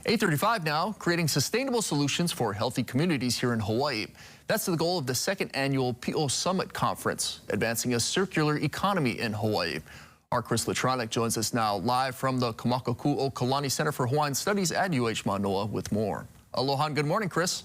8:35 now, creating sustainable solutions for healthy communities here in Hawaii. That's the goal of the second annual PO Summit Conference, advancing a circular economy in Hawaii. Our Chris Latronic joins us now live from the Kamakaku'okalani Center for Hawaiian Studies at UH Manoa with more. Aloha and good morning, Chris.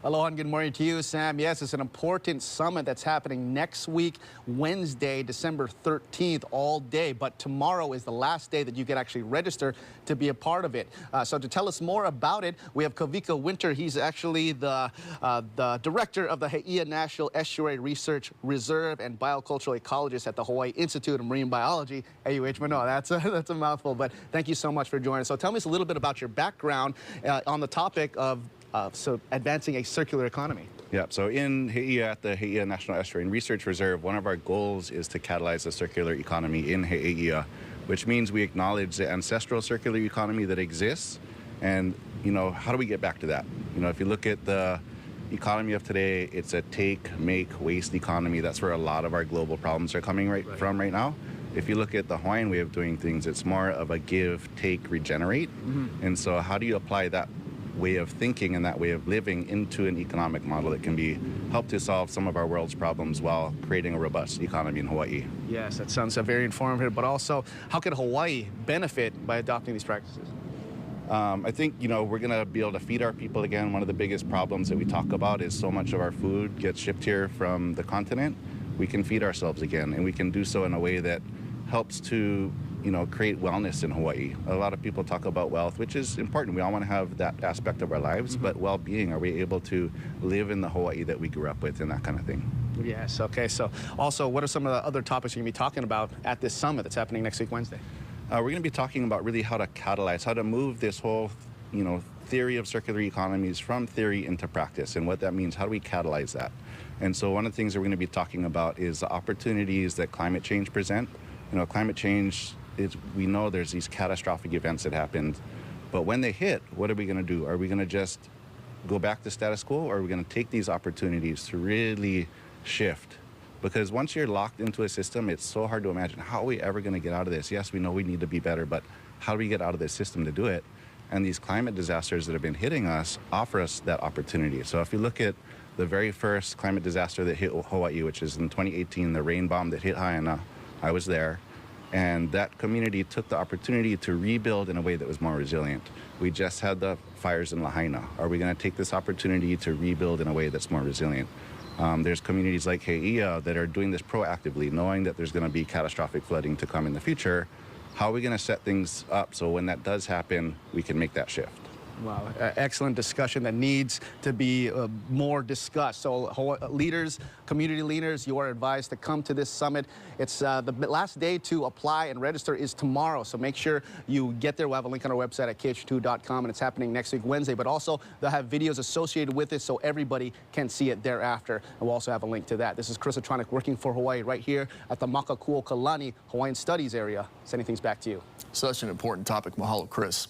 Aloha and good morning to you, Sam. Yes, it's an important summit that's happening next week, Wednesday, December 13th, all day. But tomorrow is the last day that you can actually register to be a part of it. So to tell us more about it, we have Kavika Winter. He's actually the director of the He'ia National Estuary Research Reserve and biocultural ecologist at the Hawaii Institute of Marine Biology at UH Manoa. That's a mouthful, but thank you so much for joining us. So tell me a little bit about your background on the topic of advancing a circular economy. Yeah, so in He'ia at the He'ia National Estuary and Research Reserve, one of our goals is to catalyze the circular economy in He'ia, which means we acknowledge the ancestral circular economy that exists, and how do we get back to that? If you look at the economy of today, it's a take, make, waste economy. That's where a lot of our global problems are coming from right now. If you look at the Hawaiian way of doing things, it's more of a give, take, regenerate. And so how do you apply that way of thinking and that way of living into an economic model that can help to solve some of our world's problems while creating a robust economy in Hawaii? Yes, that sounds very informative, but also how can Hawaii benefit by adopting these practices? I think, we're going to be able to feed our people again. One of the biggest problems that we talk about is so much of our food gets shipped here from the continent. We can feed ourselves again, and we can do so in a way that helps to create wellness in Hawaii. A lot of people talk about wealth, which is important. We all want to have that aspect of our lives, but well-being, are we able to live in the Hawaii that we grew up with and that kind of thing? Yes, okay. So also, what are some of the other topics you're going to be talking about at this summit that's happening next week, Wednesday? We're going to be talking about really how to catalyze, how to move this whole, theory of circular economies from theory into practice, and what that means. How do we catalyze that? And so one of the things that we're going to be talking about is the opportunities that climate change present. Climate change, we know there's these catastrophic events that happen, but when they hit, what are we going to do? Are we going to just go back to status quo, or are we going to take these opportunities to really shift? Because once you're locked into a system, it's so hard to imagine, how are we ever going to get out of this? Yes, we know we need to be better, but how do we get out of this system to do it? And these climate disasters that have been hitting us offer us that opportunity. So if you look at the very first climate disaster that hit Hawaii, which is in 2018, the rain bomb that hit Haiana, I was there. And that community took the opportunity to rebuild in a way that was more resilient. We just had the fires in Lahaina. Are we going to take this opportunity to rebuild in a way that's more resilient? There's communities like He'ia that are doing this proactively, knowing that there's going to be catastrophic flooding to come in the future. How are we going to set things up so when that does happen, we can make that shift? Wow, excellent discussion that needs to be more discussed. So leaders, community leaders, you are advised to come to this summit. It's the last day to apply and register is tomorrow, so make sure you get there. We'll have a link on our website at kh2.com, and it's happening next week, Wednesday. But also, they'll have videos associated with it so everybody can see it thereafter. And we'll also have a link to that. This is Chris Latronic working for Hawaii right here at the Kamakaku'okalani Hawaiian Studies area. Sending things back to you. Such an important topic. Mahalo, Chris.